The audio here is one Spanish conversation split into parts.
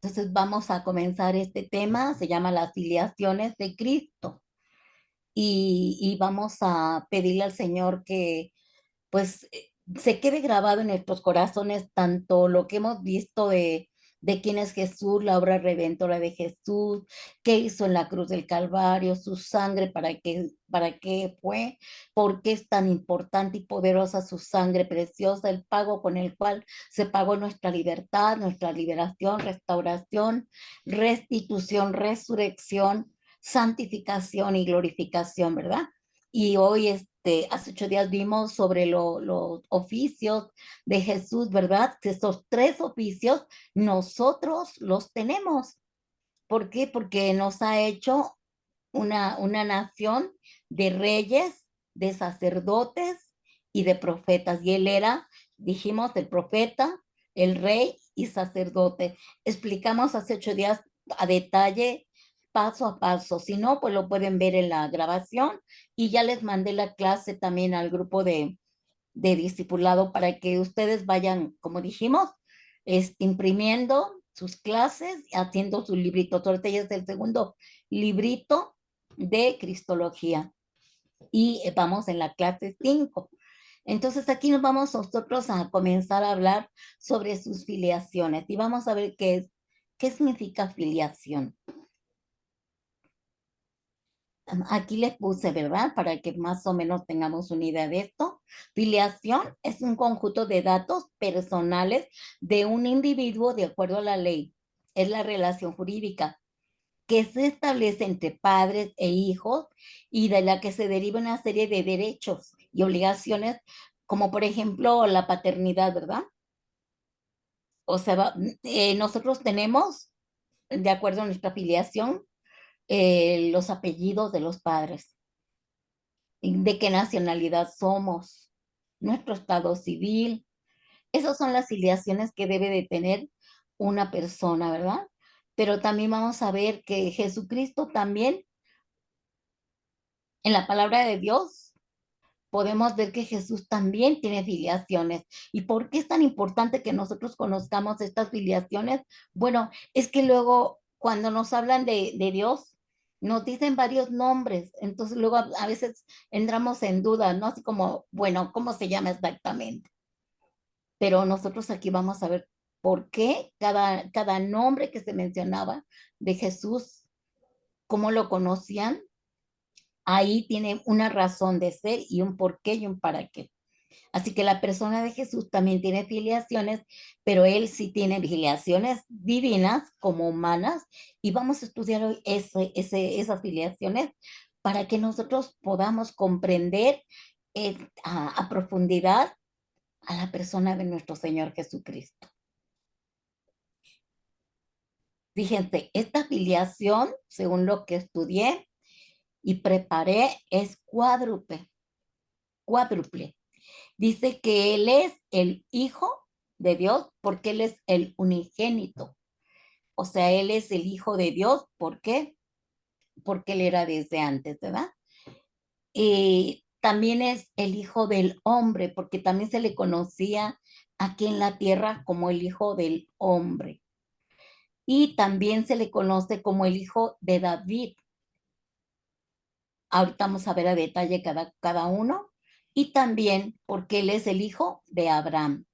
Entonces vamos a comenzar este tema, se llama las filiaciones de Cristo. Y vamos a pedirle al Señor que pues se quede grabado en nuestros corazones tanto lo que hemos visto de quién es Jesús, la obra redentora de Jesús, qué hizo en la cruz del Calvario, su sangre, para qué fue, por qué es tan importante y poderosa su sangre preciosa, el pago con el cual se pagó nuestra libertad, nuestra liberación, restauración, restitución, resurrección, santificación y glorificación, ¿verdad? Y hoy, hace 8 días vimos sobre los oficios de Jesús, ¿verdad? Que estos tres oficios nosotros los tenemos. ¿Por qué? Porque nos ha hecho una nación de reyes, de sacerdotes y de profetas. Y él era, dijimos, el profeta, el rey y sacerdote. Explicamos hace 8 días a detalle, paso a paso. Si no, pues lo pueden ver en la grabación. Y ya les mandé la clase también al grupo de discipulado para que ustedes vayan, como dijimos, imprimiendo sus clases, haciendo sus libritos. Ahorita ya es el segundo librito de Cristología y vamos en la clase 5. Entonces aquí nos vamos nosotros a comenzar a hablar sobre sus filiaciones y vamos a ver qué significa filiación. Aquí les puse, ¿verdad? Para que más o menos tengamos una idea de esto. Filiación es un conjunto de datos personales de un individuo de acuerdo a la ley. Es la relación jurídica que se establece entre padres e hijos y de la que se deriva una serie de derechos y obligaciones, como por ejemplo la paternidad, ¿verdad? O sea, nosotros tenemos, de acuerdo a nuestra filiación, los apellidos de los padres, de qué nacionalidad somos, nuestro estado civil. Esas son las filiaciones que debe de tener una persona, ¿verdad? Pero también vamos a ver que Jesucristo también, en la palabra de Dios, podemos ver que Jesús también tiene filiaciones. ¿Y por qué es tan importante que nosotros conozcamos estas filiaciones? Bueno, es que luego cuando nos hablan de Dios, nos dicen varios nombres, entonces luego a veces entramos en duda, ¿no? Así como, bueno, ¿cómo se llama exactamente? Pero nosotros aquí vamos a ver por qué cada nombre que se mencionaba de Jesús, cómo lo conocían, ahí tiene una razón de ser y un por qué y un para qué. Así que la persona de Jesús también tiene filiaciones, pero él sí tiene filiaciones divinas como humanas y vamos a estudiar hoy esas filiaciones para que nosotros podamos comprender a profundidad a la persona de nuestro Señor Jesucristo. Fíjense, esta filiación, según lo que estudié y preparé, es cuádruple, cuádruple. Dice que Él es el Hijo de Dios porque Él es el unigénito. O sea, Él es el Hijo de Dios. ¿Por qué? Porque Él era desde antes, ¿verdad? Y también es el Hijo del Hombre, porque también se le conocía aquí en la tierra como el Hijo del Hombre. Y también se le conoce como el Hijo de David. Ahorita vamos a ver a detalle cada uno. Y también porque Él es el Hijo de Abraham.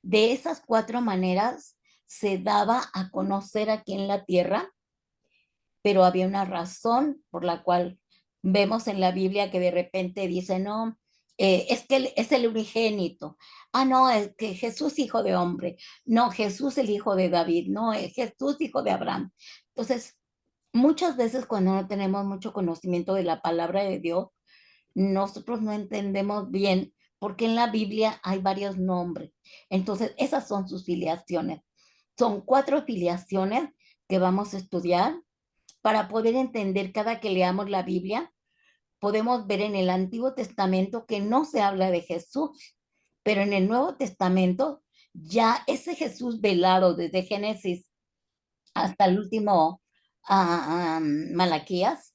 De esas cuatro maneras se daba a conocer aquí en la tierra, pero había una razón por la cual vemos en la Biblia que de repente dice, no, es que él es el unigénito. Ah, no, es que Jesús hijo de hombre. No, Jesús el hijo de David. No, es Jesús hijo de Abraham. Entonces, muchas veces cuando no tenemos mucho conocimiento de la palabra de Dios, nosotros no entendemos bien porque en la Biblia hay varios nombres. Entonces, esas son sus filiaciones. Son cuatro filiaciones que vamos a estudiar para poder entender cada que leamos la Biblia. Podemos ver en el Antiguo Testamento que no se habla de Jesús, pero en el Nuevo Testamento ya ese Jesús velado desde Génesis hasta el último Malaquías,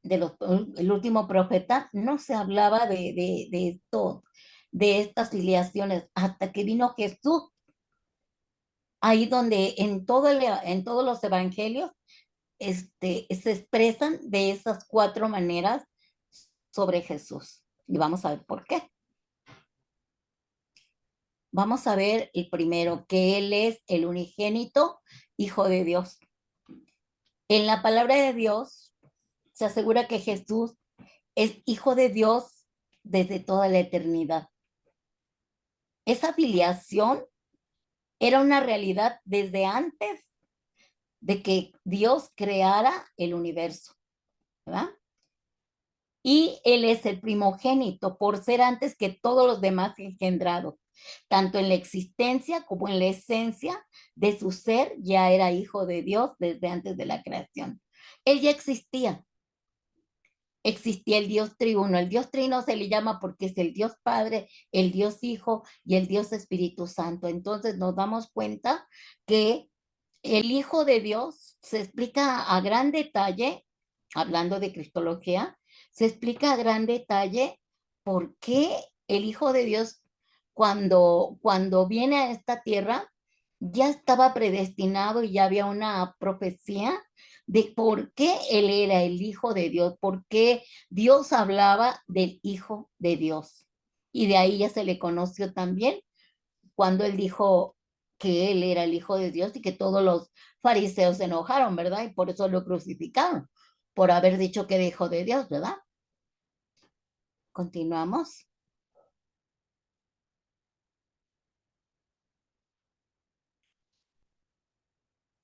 el último profeta, no se hablaba de esto, de estas filiaciones, hasta que vino Jesús Ahí donde en todos los evangelios se expresan de esas cuatro maneras sobre Jesús. Y vamos a ver por qué. Vamos a ver el primero, que Él es el unigénito Hijo de Dios. En la palabra de Dios se asegura que Jesús es Hijo de Dios desde toda la eternidad. Esa filiación era una realidad desde antes de que Dios creara el universo, ¿verdad? Y Él es el primogénito por ser antes que todos los demás engendrados, tanto en la existencia como en la esencia de su ser, ya era hijo de Dios desde antes de la creación. Él ya existía el Dios triuno. El Dios trino se le llama porque es el Dios Padre, el Dios Hijo y el Dios Espíritu Santo. Entonces nos damos cuenta que el Hijo de Dios se explica a gran detalle, hablando de cristología, se explica a gran detalle por qué el Hijo de Dios, cuando viene a esta tierra, ya estaba predestinado y ya había una profecía de por qué él era el Hijo de Dios, por qué Dios hablaba del Hijo de Dios. Y de ahí ya se le conoció también cuando él dijo que él era el Hijo de Dios y que todos los fariseos se enojaron, ¿verdad? Y por eso lo crucificaron, por haber dicho que era Hijo de Dios, ¿verdad? Continuamos.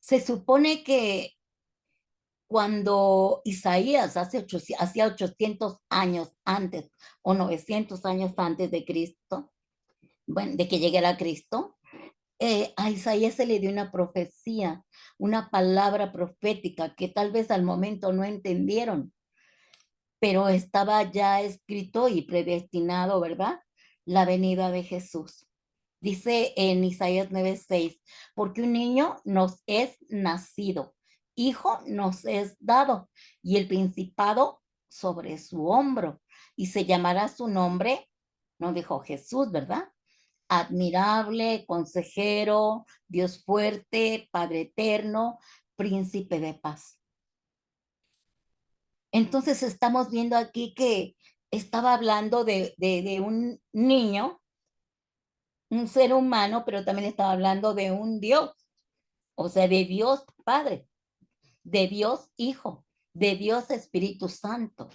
Se supone que cuando Isaías hacía 800 años antes o 900 años antes de Cristo, bueno, de que llegara Cristo, a Isaías se le dio una profecía, una palabra profética que tal vez al momento no entendieron, pero estaba ya escrito y predestinado, ¿verdad? La venida de Jesús. Dice en Isaías 9:6, porque un niño nos es nacido, hijo nos es dado, y el principado sobre su hombro, y se llamará su nombre, no dijo Jesús, ¿verdad? Admirable, consejero, Dios fuerte, Padre eterno, príncipe de paz. Entonces estamos viendo aquí que estaba hablando de un niño, un ser humano, pero también estaba hablando de un Dios, o sea, de Dios Padre, de Dios Hijo, de Dios Espíritu Santo,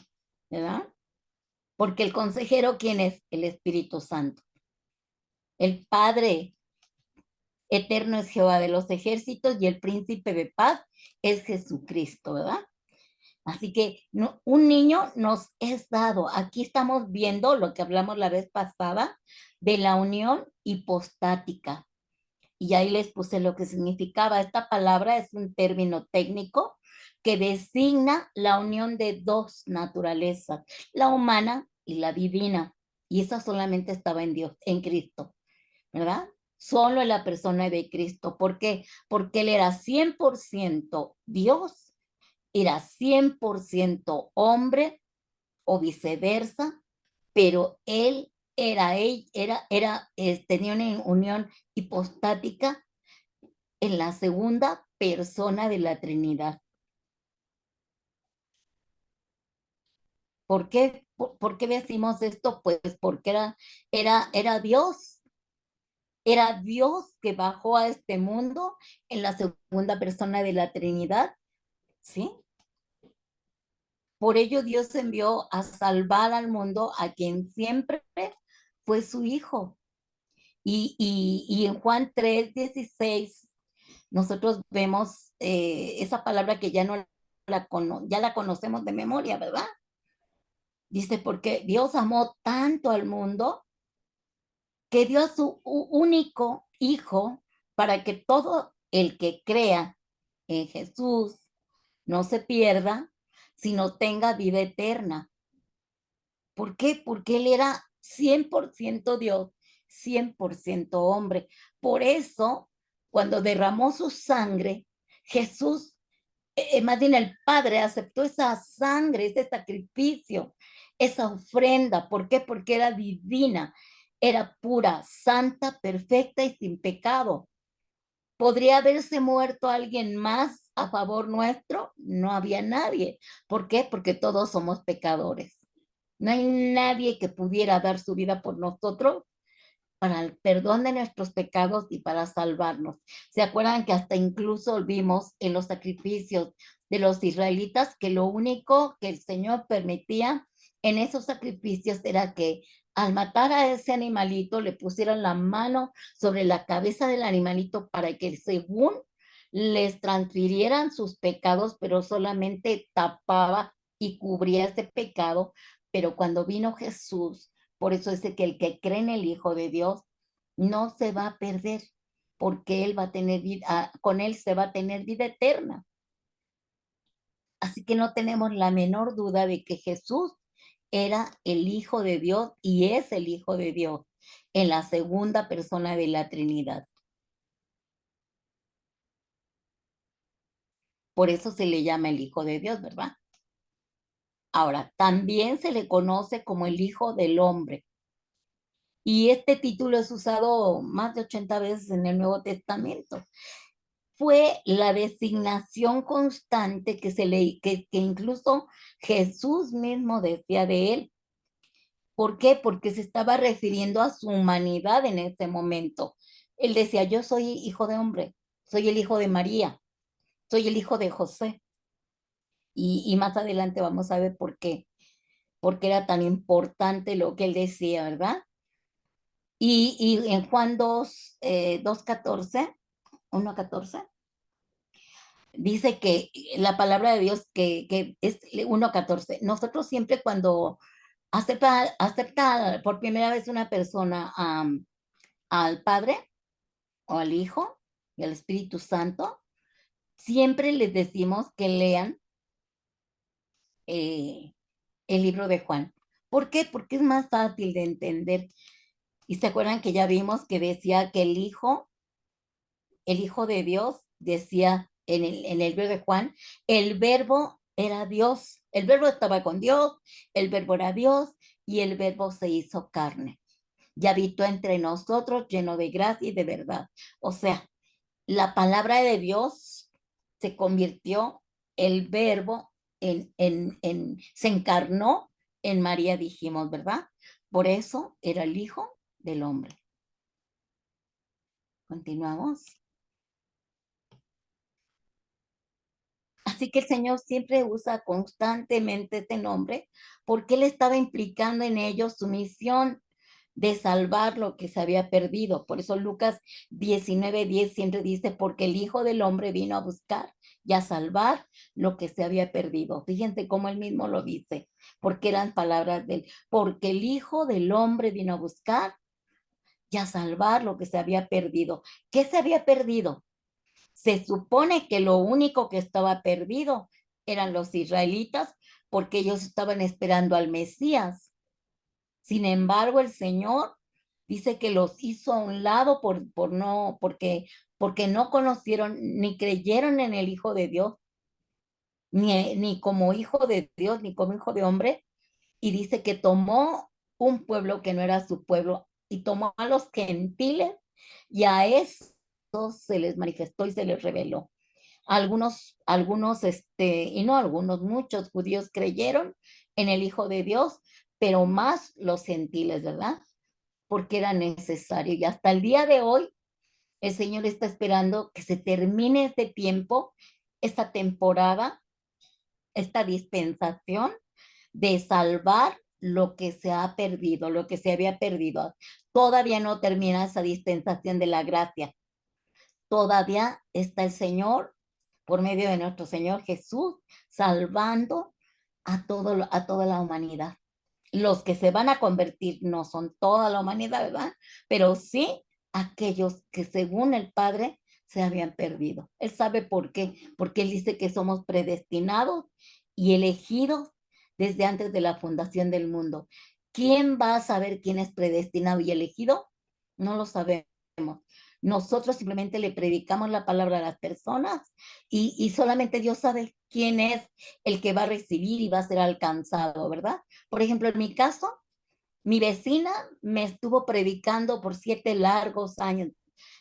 ¿verdad? Porque el consejero, ¿quién es? El Espíritu Santo. El Padre eterno es Jehová de los ejércitos y el príncipe de paz es Jesucristo, ¿verdad? Así que no, un niño nos es dado. Aquí estamos viendo lo que hablamos la vez pasada de la unión hipostática. Y ahí les puse lo que significaba. Esta palabra es un término técnico que designa la unión de dos naturalezas, la humana y la divina. Y esa solamente estaba en Dios, en Cristo, ¿verdad? Solo en la persona de Cristo. ¿Por qué? Porque Él era 100% Dios, era 100% hombre o viceversa, pero tenía una unión hipostática en la segunda persona de la Trinidad. ¿Por qué decimos esto? Pues porque era Dios que bajó a este mundo en la segunda persona de la Trinidad, ¿sí? Por ello Dios envió a salvar al mundo a quien siempre fue su Hijo. Y en Juan 3:16 nosotros vemos esa palabra que ya la conocemos de memoria, ¿verdad? Dice, porque Dios amó tanto al mundo que dio a su único hijo para que todo el que crea en Jesús no se pierda, sino tenga vida eterna. ¿Por qué? Porque él era 100% Dios, 100% hombre. Por eso, cuando derramó su sangre, Jesús, más bien el Padre aceptó esa sangre, ese sacrificio, esa ofrenda. ¿Por qué? Porque era divina, era pura, santa, perfecta y sin pecado. ¿Podría haberse muerto alguien más a favor nuestro? No había nadie. ¿Por qué? Porque todos somos pecadores. No hay nadie que pudiera dar su vida por nosotros para el perdón de nuestros pecados y para salvarnos. ¿Se acuerdan que hasta incluso vimos en los sacrificios de los israelitas que lo único que el Señor permitía en esos sacrificios era que al matar a ese animalito le pusieran la mano sobre la cabeza del animalito para que según les transfirieran sus pecados, pero solamente tapaba y cubría ese pecado. Pero cuando vino Jesús, por eso es que el que cree en el Hijo de Dios no se va a perder, porque él va a tener vida, con él se va a tener vida eterna. Así que no tenemos la menor duda de que Jesús era el Hijo de Dios y es el Hijo de Dios en la segunda persona de la Trinidad. Por eso se le llama el Hijo de Dios, ¿verdad? Ahora, también se le conoce como el Hijo del Hombre. Y este título es usado más de 80 veces en el Nuevo Testamento. Fue la designación constante que incluso Jesús mismo decía de él. ¿Por qué? Porque se estaba refiriendo a su humanidad en ese momento. Él decía, yo soy hijo de hombre, soy el hijo de María, soy el hijo de José. Y más adelante vamos a ver por qué era tan importante lo que él decía, ¿verdad? Y en Juan 2:14, 1:14, dice que la palabra de Dios que es 1:14. Nosotros siempre cuando acepta por primera vez una persona al Padre o al Hijo y al Espíritu Santo, siempre les decimos que lean eh, el libro de Juan. ¿Por qué? Porque es más fácil de entender. Y se acuerdan que ya vimos que decía que el Hijo de Dios, decía en el libro de Juan, el verbo era Dios, el verbo estaba con Dios, el verbo era Dios y el verbo se hizo carne y habitó entre nosotros lleno de gracia y de verdad. O sea, la palabra de Dios se convirtió, el verbo se encarnó en María, dijimos, ¿verdad? Por eso era el Hijo del Hombre. Continuamos. Así que el Señor siempre usa constantemente este nombre porque Él estaba implicando en ellos su misión de salvar lo que se había perdido. Por eso Lucas 19:10 siempre dice, porque el Hijo del Hombre vino a buscar y a salvar lo que se había perdido. Fíjense cómo Él mismo lo dice, porque eran palabras de Él. Porque el Hijo del Hombre vino a buscar y a salvar lo que se había perdido. ¿Qué se había perdido? Se supone que lo único que estaba perdido eran los israelitas porque ellos estaban esperando al Mesías. Sin embargo, el Señor dice que los hizo a un lado porque no conocieron ni creyeron en el Hijo de Dios, ni como Hijo de Dios, ni como Hijo de hombre. Y dice que tomó un pueblo que no era su pueblo y tomó a los gentiles y a esos se les manifestó y se les reveló. Y no algunos, muchos judíos creyeron en el Hijo de Dios, pero más los gentiles, ¿verdad? Porque era necesario. Y hasta el día de hoy, el Señor está esperando que se termine este tiempo, esta temporada, esta dispensación de salvar lo que se ha perdido, lo que se había perdido. Todavía no termina esa dispensación de la gracia. Todavía está el Señor, por medio de nuestro Señor Jesús, salvando a toda la humanidad. Los que se van a convertir no son toda la humanidad, ¿verdad? Pero sí aquellos que según el Padre se habían perdido. Él sabe por qué, porque Él dice que somos predestinados y elegidos desde antes de la fundación del mundo. ¿Quién va a saber quién es predestinado y elegido? No lo sabemos. Nosotros simplemente le predicamos la palabra a las personas y solamente Dios sabe quién es el que va a recibir y va a ser alcanzado, ¿verdad? Por ejemplo, en mi caso, mi vecina me estuvo predicando por 7 largos años.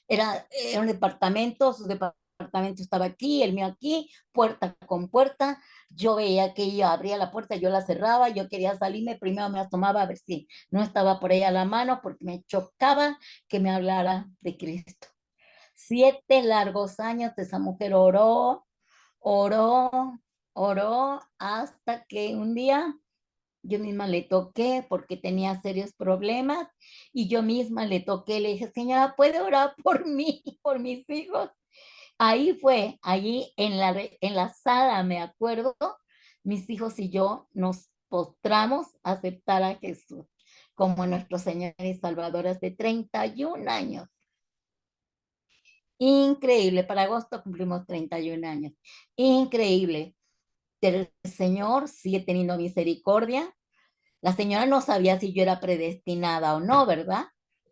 era un departamento, su departamento estaba aquí, el mío aquí, puerta con puerta. Yo veía que ella abría la puerta, yo la cerraba, yo quería salirme, primero me asomaba a ver si no estaba por ella la mano, porque me chocaba que me hablara de Cristo. 7 largos años esa mujer oró, oró, oró, hasta que un día yo misma le toqué porque tenía serios problemas y yo misma le toqué, le dije, señora, ¿puede orar por mí, por mis hijos? Ahí fue, allí en la sala, me acuerdo, mis hijos y yo nos postramos a aceptar a Jesús como nuestro Señor y Salvador hace 31 años. Increíble, para agosto cumplimos 31 años. Increíble. El Señor sigue teniendo misericordia. La señora no sabía si yo era predestinada o no, ¿verdad?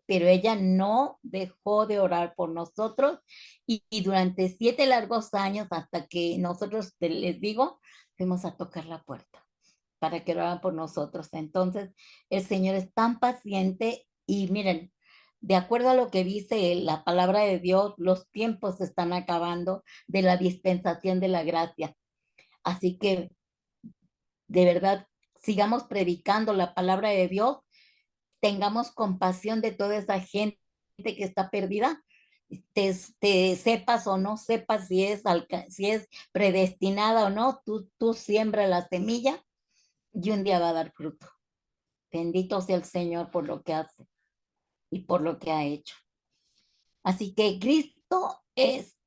Pero ella no dejó de orar por nosotros y durante 7 largos años, hasta que nosotros, les digo, fuimos a tocar la puerta para que oraran por nosotros. Entonces, el Señor es tan paciente y miren, de acuerdo a lo que dice la palabra de Dios, los tiempos se están acabando de la dispensación de la gracia. Así que, de verdad, sigamos predicando la palabra de Dios, tengamos compasión de toda esa gente que está perdida, te sepas o no sepas si es predestinada o no, tú siembra la semilla y un día va a dar fruto. Bendito sea el Señor por lo que hace y por lo que ha hecho. Así que Cristo es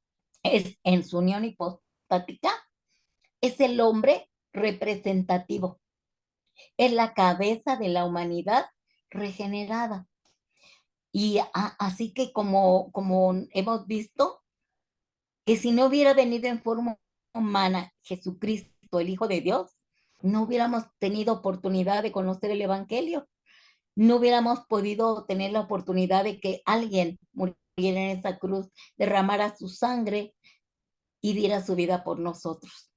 en su unión hipostática, es el hombre representativo, es la cabeza de la humanidad regenerada. Y así que como hemos visto, que si no hubiera venido en forma humana Jesucristo, el Hijo de Dios, no hubiéramos tenido oportunidad de conocer el Evangelio, no hubiéramos podido tener la oportunidad de que alguien muriera en esa cruz, derramara su sangre y diera su vida por nosotros,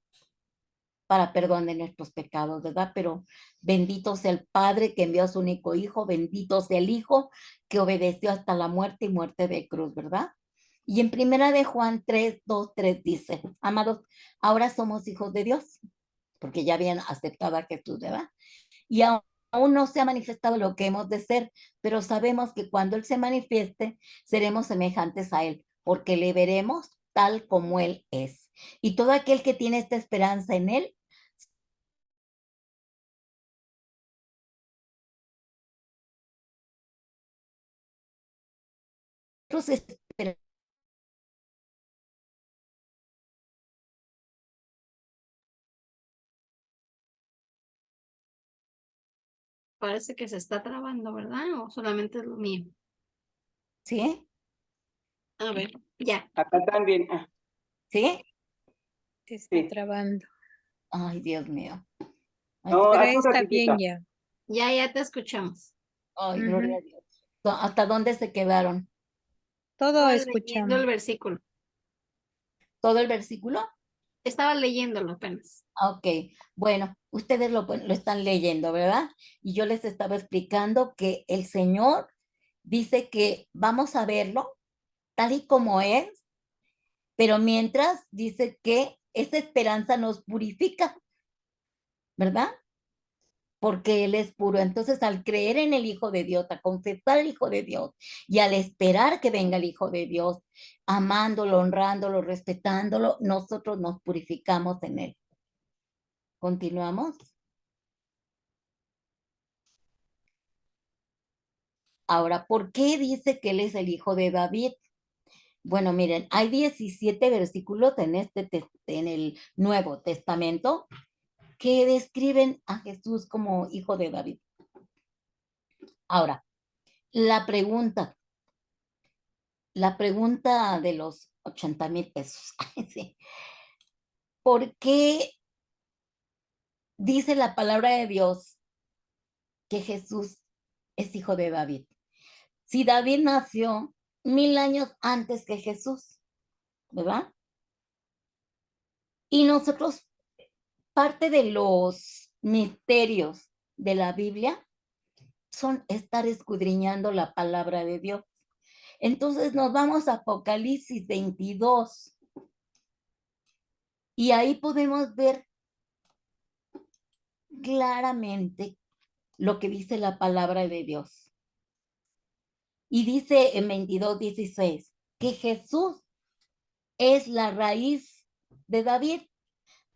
para perdón de nuestros pecados, ¿verdad? Pero bendito sea el Padre que envió a su único Hijo, bendito sea el Hijo que obedeció hasta la muerte y muerte de cruz, ¿verdad? Y en primera de Juan 3:2-3 dice, amados, ahora somos hijos de Dios, porque ya habían aceptado a Jesús, ¿verdad? Y aún no se ha manifestado lo que hemos de ser, pero sabemos que cuando Él se manifieste, seremos semejantes a Él, porque le veremos tal como Él es. Y todo aquel que tiene esta esperanza en Él, nosotros esperamos. Parece que se está trabando, ¿verdad? ¿O solamente es lo mío? ¿Sí? A ver, ya. Acá también. ¿Sí? Se está Sí. trabando, Ay, Dios mío. Ay, No, pero hace un está bien ratitito. ya. Ya te escuchamos. ay, gloria Ujú. a Dios. ¿Hasta dónde se quedaron? Todo Estaba leyendo escuchamos. el versículo. ¿Todo el versículo? Estaba leyéndolo apenas. Ok, bueno, ustedes lo están leyendo, ¿verdad? Y yo les estaba explicando que el Señor dice que vamos a verlo tal y como es, pero mientras dice que esa esperanza nos purifica, ¿verdad? Porque Él es puro. Entonces, al creer en el Hijo de Dios, a confesar al Hijo de Dios y al esperar que venga el Hijo de Dios, amándolo, honrándolo, respetándolo, nosotros nos purificamos en Él. ¿Continuamos? Ahora, ¿por qué dice que Él es el Hijo de David? Bueno, miren, hay 17 versículos en el Nuevo Testamento que describen a Jesús como hijo de David. Ahora, la pregunta, la pregunta de los 80,000 pesos. Sí. ¿Por qué dice la palabra de Dios que Jesús es hijo de David? Si David nació 1000 años antes que Jesús, ¿verdad? Y nosotros, parte de los misterios de la Biblia son estar escudriñando la palabra de Dios. Entonces nos vamos a Apocalipsis 22 y ahí podemos ver claramente lo que dice la palabra de Dios. Y dice en 22:16 que Jesús es la raíz de David.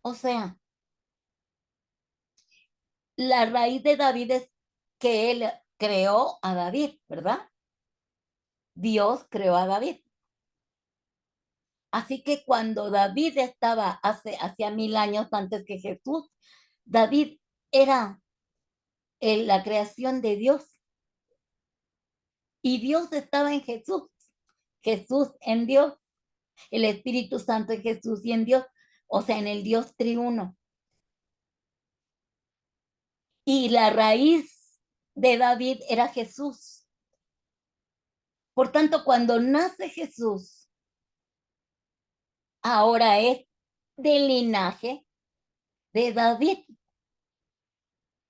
O sea, la raíz de David es que él creó a David, ¿verdad? Dios creó a David. Así que cuando David estaba hacía 1000 años antes que Jesús, David era la creación de Dios. Y Dios estaba en Jesús. Jesús en Dios. El Espíritu Santo en Jesús y en Dios. O sea, en el Dios triuno. Y la raíz de David era Jesús. Por tanto, cuando nace Jesús, ahora es del linaje de David,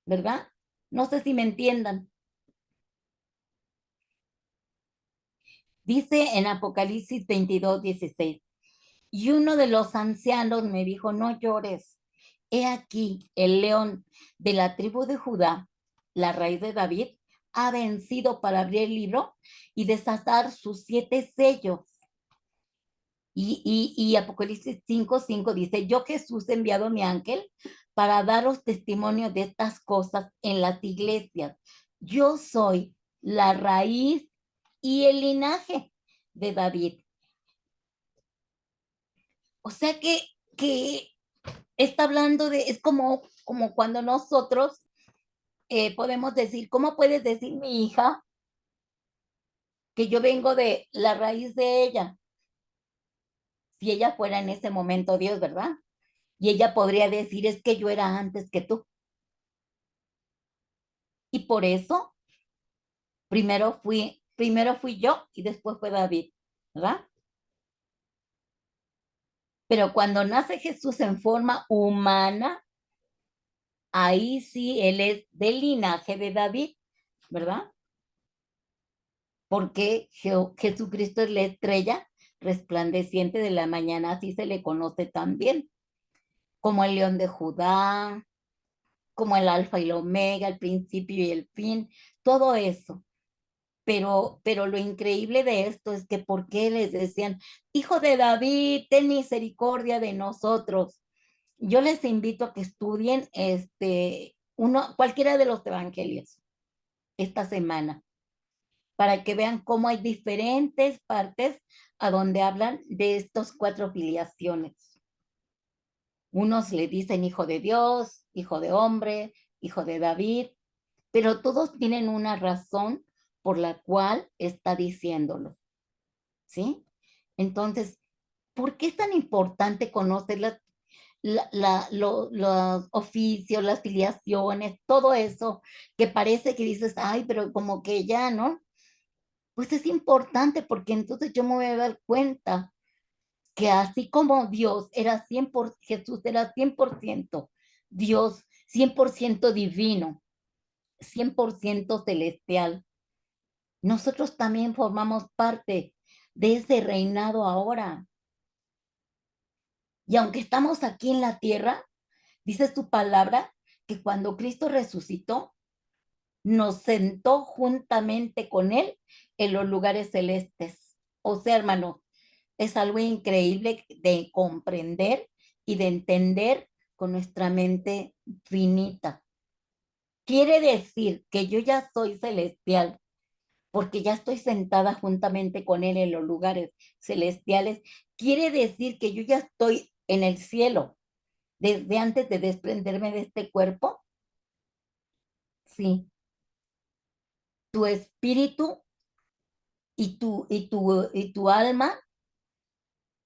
¿verdad? No sé si me entiendan. Dice en Apocalipsis 22:16, y uno de los ancianos me dijo, no llores, he aquí el león de la tribu de Judá, la raíz de David, ha vencido para abrir el libro y desatar sus 7 sellos. Y Apocalipsis 5:5 dice, yo Jesús he enviado a mi ángel para daros testimonio de estas cosas en las iglesias. Yo soy la raíz y el linaje de David. O sea que está hablando es como cuando nosotros podemos decir, ¿cómo puedes decir mi hija que yo vengo de la raíz de ella? Si ella fuera en ese momento Dios, ¿verdad? Y ella podría decir, es que yo era antes que tú. Y por eso, primero fui yo y después fue David, ¿verdad? Pero cuando nace Jesús en forma humana, ahí sí él es del linaje de David, ¿verdad? Porque Jesucristo es la estrella resplandeciente de la mañana, así se le conoce también, como el león de Judá, como el alfa y el omega, el principio y el fin, todo eso. Pero lo increíble de esto es que ¿por qué les decían, hijo de David, ten misericordia de nosotros? Yo les invito a que estudien cualquiera de los evangelios esta semana, para que vean cómo hay diferentes partes a donde hablan de estos 4 filiaciones. Unos le dicen hijo de Dios, hijo de hombre, hijo de David, pero todos tienen una razón por la cual está diciéndolo, ¿sí? Entonces, ¿por qué es tan importante conocer los oficios, las filiaciones, todo eso que parece que dices, ay, pero como que ya, ¿no? Pues es importante porque entonces yo me voy a dar cuenta que así como Dios era 100%, Jesús era 100% Dios, 100% divino, 100% celestial, nosotros también formamos parte de ese reinado ahora. Y aunque estamos aquí en la tierra, dice tu palabra que cuando Cristo resucitó, nos sentó juntamente con Él en los lugares celestes. O sea, hermano, es algo increíble de comprender y de entender con nuestra mente finita. Quiere decir que yo ya soy celestial, porque ya estoy sentada juntamente con Él en los lugares celestiales. Quiere decir que yo ya estoy en el cielo desde antes de desprenderme de este cuerpo. Sí, tu espíritu y tu alma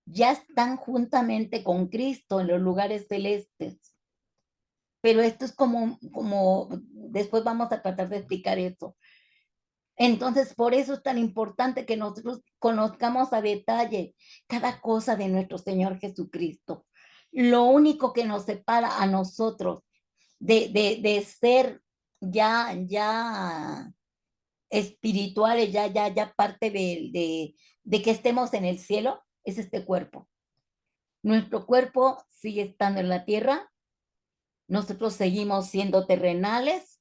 ya están juntamente con Cristo en los lugares celestes. Pero esto es como, después vamos a tratar de explicar eso. Entonces, por eso es tan importante que nosotros conozcamos a detalle cada cosa de nuestro Señor Jesucristo. Lo único que nos separa a nosotros de ser ya espirituales, ya parte de que estemos en el cielo, es este cuerpo. Nuestro cuerpo sigue estando en la tierra, nosotros seguimos siendo terrenales,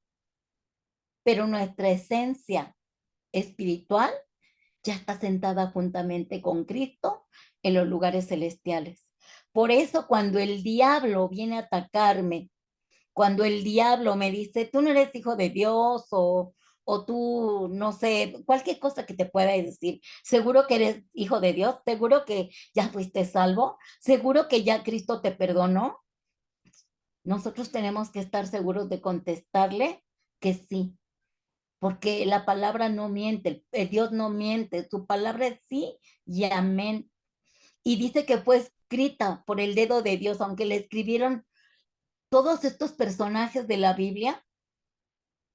pero nuestra esencia espiritual ya está sentada juntamente con Cristo en los lugares celestiales. Por eso cuando el diablo viene a atacarme, cuando el diablo me dice, tú no eres hijo de Dios o tú, no sé, cualquier cosa que te pueda decir, seguro que eres hijo de Dios, seguro que ya fuiste salvo, seguro que ya Cristo te perdonó, nosotros tenemos que estar seguros de contestarle que sí, porque la palabra no miente, el Dios no miente, su palabra es sí y amén. Y dice que fue escrita por el dedo de Dios, aunque le escribieron todos estos personajes de la Biblia,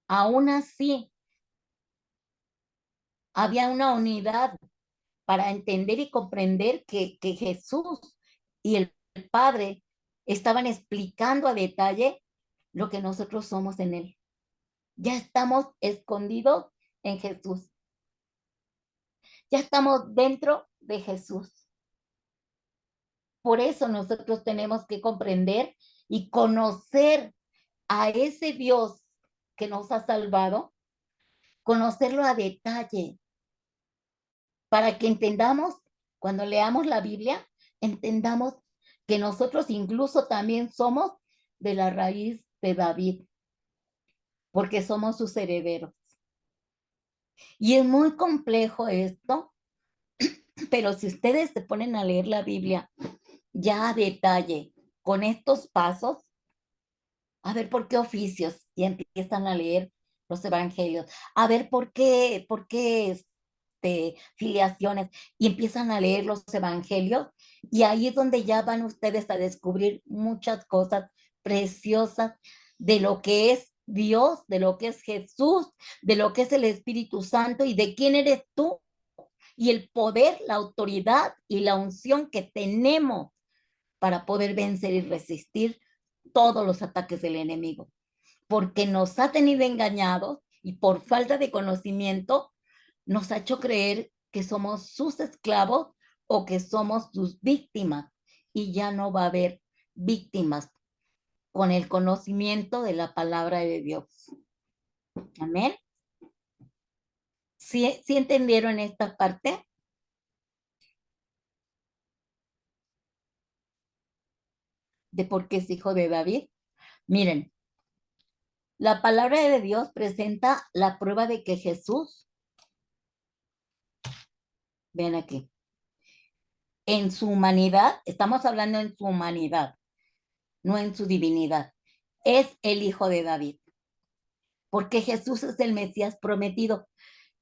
aún así había una unidad para entender y comprender que Jesús y el Padre estaban explicando a detalle lo que nosotros somos en Él. Ya estamos escondidos en Jesús. Ya estamos dentro de Jesús. Por eso nosotros tenemos que comprender y conocer a ese Dios que nos ha salvado, conocerlo a detalle, para que entendamos, cuando leamos la Biblia, entendamos que nosotros incluso también somos de la raíz de David, porque somos sus herederos. Y es muy complejo esto, pero si ustedes se ponen a leer la Biblia ya a detalle, con estos pasos, a ver por qué oficios, y empiezan a leer los evangelios, a ver por qué filiaciones, y empiezan a leer los evangelios, y ahí es donde ya van ustedes a descubrir muchas cosas preciosas de lo que es Dios, de lo que es Jesús, de lo que es el Espíritu Santo y de quién eres tú y el poder, la autoridad y la unción que tenemos para poder vencer y resistir todos los ataques del enemigo, porque nos ha tenido engañados y por falta de conocimiento nos ha hecho creer que somos sus esclavos o que somos sus víctimas, y ya no va a haber víctimas con el conocimiento de la palabra de Dios. Amén. ¿Sí entendieron esta parte? De por qué es hijo de David. Miren, la palabra de Dios presenta la prueba de que Jesús, ven aquí, en su humanidad, estamos hablando en su humanidad, no en su divinidad, es el hijo de David, porque Jesús es el Mesías prometido,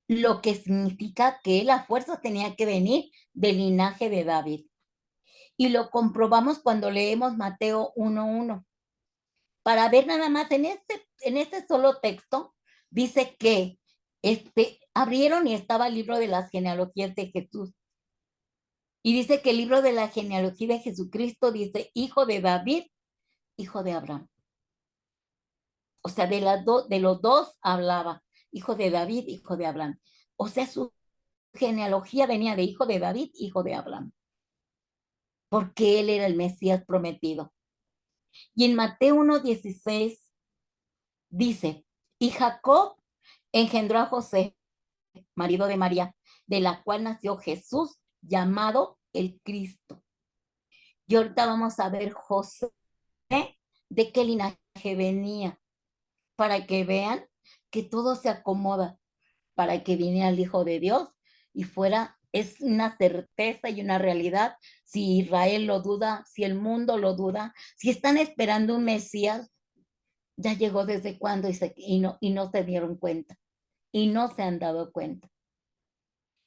lo que significa que él a fuerza tenía que venir del linaje de David. Y lo comprobamos cuando leemos Mateo 1:1. Para ver nada más en este solo texto, dice que abrieron y estaba el libro de las genealogías de Jesús. Y dice que el libro de la genealogía de Jesucristo dice hijo de David, hijo de Abraham. O sea, de los dos hablaba, hijo de David, hijo de Abraham. O sea, su genealogía venía de hijo de David, hijo de Abraham, porque él era el Mesías prometido. Y en Mateo 1:16 dice, y Jacob engendró a José, marido de María, de la cual nació Jesús, llamado el Cristo. Y ahorita vamos a ver José, de qué linaje venía, para que vean que todo se acomoda, para que viniera el Hijo de Dios y fuera, es una certeza y una realidad. Si Israel lo duda, si el mundo lo duda, si están esperando un Mesías, ya llegó desde cuándo y no se dieron cuenta, y no se han dado cuenta.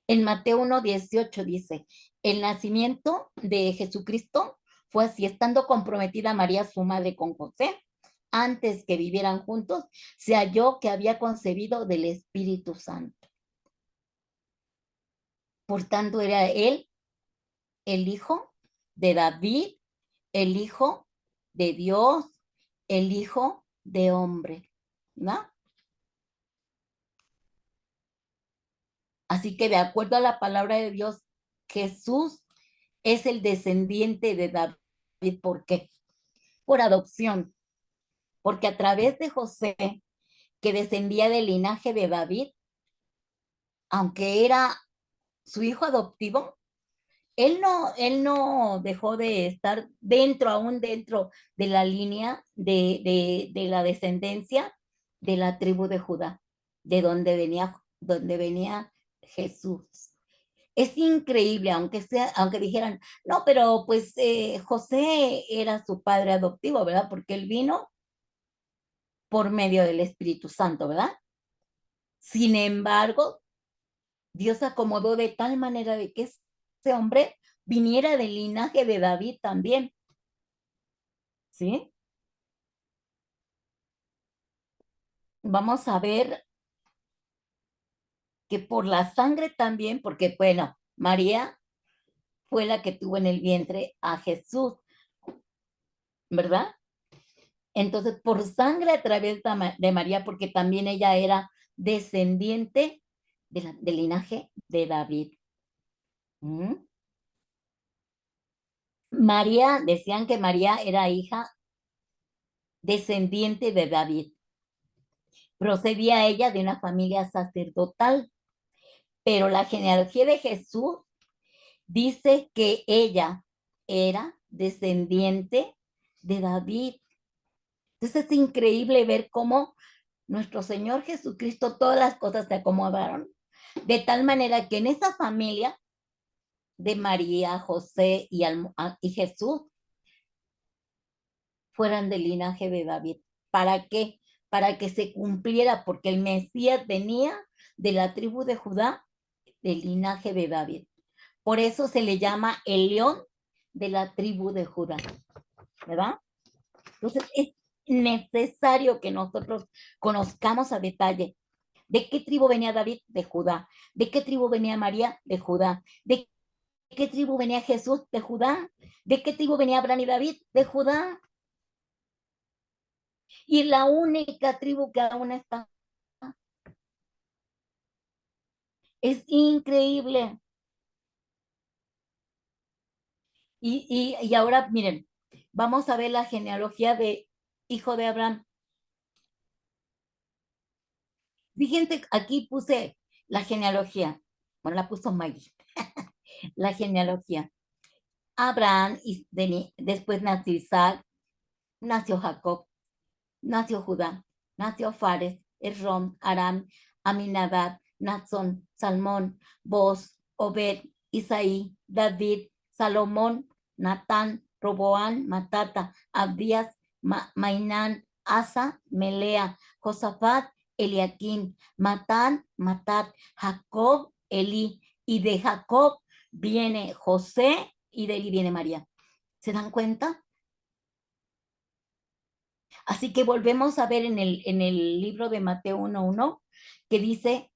En Mateo 1:18 dice, el nacimiento de Jesucristo fue así, estando comprometida María, su madre, con José, antes que vivieran juntos, se halló que había concebido del Espíritu Santo. Por tanto, era él el hijo de David, el hijo de Dios, el hijo de hombre, ¿no? Así que de acuerdo a la palabra de Dios, Jesús es el descendiente de David. ¿Por qué? Por adopción, porque a través de José, que descendía del linaje de David, aunque era su hijo adoptivo, él no dejó de estar dentro, aún dentro de la línea de la descendencia de la tribu de Judá, de donde venía Jesús. Es increíble, aunque dijeran, no, pero pues José era su padre adoptivo, ¿verdad? Porque él vino por medio del Espíritu Santo, ¿verdad? Sin embargo, Dios acomodó de tal manera de que ese hombre viniera del linaje de David también, ¿sí? Vamos a ver que por la sangre también, porque bueno, María fue la que tuvo en el vientre a Jesús, ¿verdad? Entonces, por sangre a través de María, porque también ella era descendiente del linaje de David. ¿Mm? María, decían que María era hija descendiente de David. Procedía ella de una familia sacerdotal, pero la genealogía de Jesús dice que ella era descendiente de David. Entonces es increíble ver cómo nuestro Señor Jesucristo, todas las cosas se acomodaron de tal manera que en esa familia de María, José y Jesús fueran del linaje de David. ¿Para qué? Para que se cumpliera, porque el Mesías venía de la tribu de Judá, del linaje de David. Por eso se le llama el león de la tribu de Judá, ¿verdad? Entonces es necesario que nosotros conozcamos a detalle de qué tribu venía David, de Judá, de qué tribu venía María, de Judá, de qué tribu venía Jesús, de Judá, de qué tribu venía Abraham y David, de Judá. Y la única tribu que aún está. Es increíble. Y ahora, miren, vamos a ver la genealogía de hijo de Abraham. Fíjense, aquí puse la genealogía. Bueno, la puso Maggie. La genealogía. Abraham, después nació Isaac, nació Jacob, nació Judá, nació Fares, Esrom, Aram, Aminadab, Natsón, Salmón, Boz, Obed, Isaí, David, Salomón, Natán, Roboán, Matata, Abdías, Mainán, Asa, Melea, Josafat, Eliaquín, Matán, Matat, Jacob, Elí, y de Jacob viene José y de Elí viene María. ¿Se dan cuenta? Así que volvemos a ver en el libro de Mateo 1:1 que dice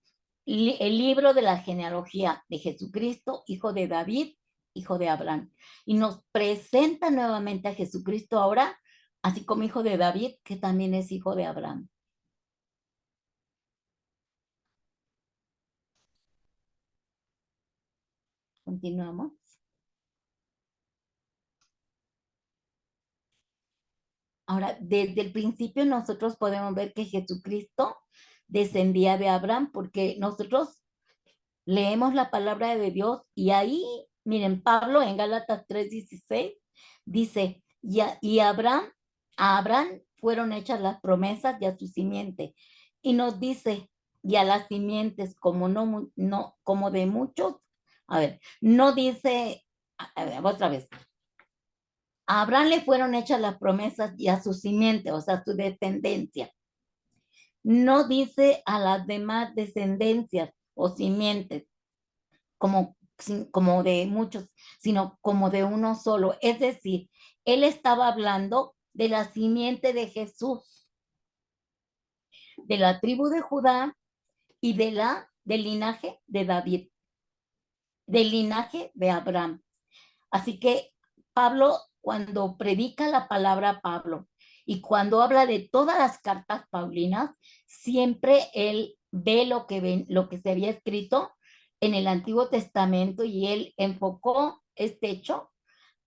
el libro de la genealogía de Jesucristo, hijo de David, hijo de Abraham. Y nos presenta nuevamente a Jesucristo ahora, así como hijo de David, que también es hijo de Abraham. Continuamos. Ahora, desde el principio nosotros podemos ver que Jesucristo descendía de Abraham, porque nosotros leemos la palabra de Dios y ahí, miren, Pablo en Gálatas 3:16 dice, a Abraham fueron hechas las promesas y a su simiente. Y nos dice, y a las simientes como de muchos, a ver, no dice, a ver, otra vez, a Abraham le fueron hechas las promesas y a su simiente, o sea, a su descendencia. No dice a las demás descendencias o simientes, como de muchos, sino como de uno solo. Es decir, él estaba hablando de la simiente de Jesús, de la tribu de Judá y del linaje de David, del linaje de Abraham. Así que Pablo, cuando predica la palabra Pablo y cuando habla de todas las cartas paulinas, siempre él ve lo que se había escrito en el Antiguo Testamento y él enfocó este hecho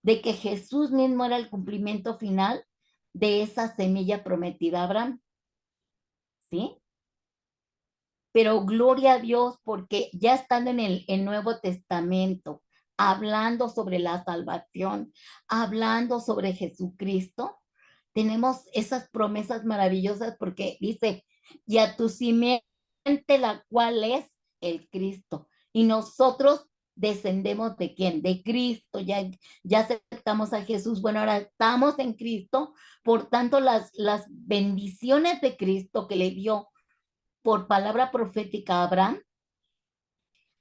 de que Jesús mismo era el cumplimiento final de esa semilla prometida a Abraham, ¿sí? Pero gloria a Dios porque ya estando en el Nuevo Testamento, hablando sobre la salvación, hablando sobre Jesucristo, tenemos esas promesas maravillosas porque dice, y a tu simiente la cual es el Cristo. Y nosotros descendemos de quién? De Cristo, ya aceptamos a Jesús. Bueno, ahora estamos en Cristo, por tanto las bendiciones de Cristo que le dio por palabra profética a Abraham,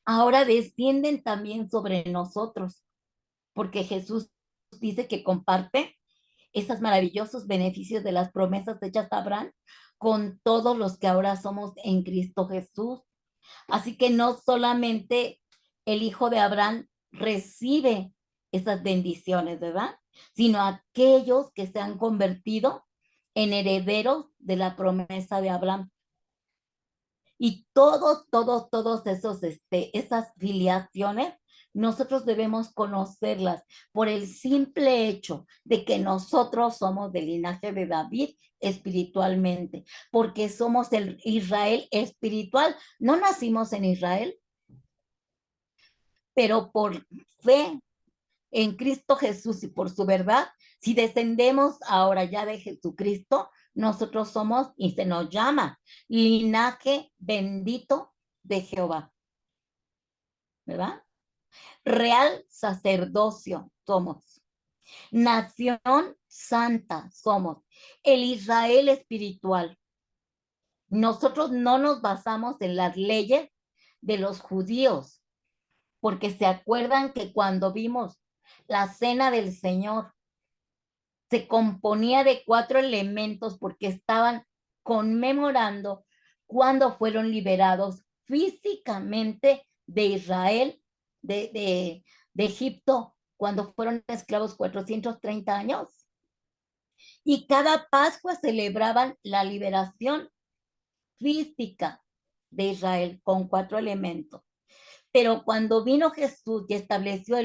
ahora descienden también sobre nosotros, porque Jesús dice que comparte esos maravillosos beneficios de las promesas hechas a Abraham con todos los que ahora somos en Cristo Jesús. Así que no solamente el hijo de Abraham recibe esas bendiciones, ¿verdad? Sino aquellos que se han convertido en herederos de la promesa de Abraham. Y todos esas filiaciones, nosotros debemos conocerlas por el simple hecho de que nosotros somos del linaje de David espiritualmente, porque somos el Israel espiritual. No nacimos en Israel, pero por fe en Cristo Jesús y por su verdad, si descendemos ahora ya de Jesucristo, nosotros somos y se nos llama linaje bendito de Jehová, ¿verdad? Real sacerdocio somos, nación santa somos, el Israel espiritual. Nosotros no nos basamos en las leyes de los judíos, porque se acuerdan que cuando vimos la cena del Señor, se componía de 4 elementos porque estaban conmemorando cuando fueron liberados físicamente de Israel, de Egipto, cuando fueron esclavos 430 años. Y cada Pascua celebraban la liberación física de Israel con 4 elementos. Pero cuando vino Jesús y estableció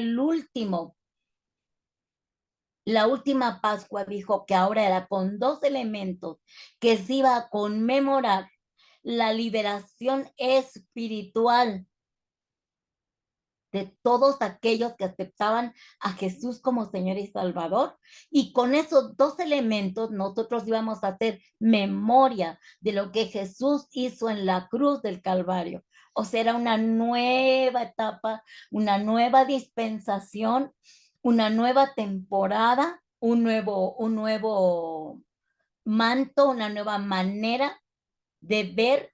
la última Pascua, dijo que ahora era con 2 elementos, que se iba a conmemorar la liberación espiritual de todos aquellos que aceptaban a Jesús como Señor y Salvador. Y con esos 2 elementos nosotros íbamos a hacer memoria de lo que Jesús hizo en la cruz del Calvario. O sea, era una nueva etapa, una nueva dispensación, una nueva temporada, un nuevo manto, una nueva manera de ver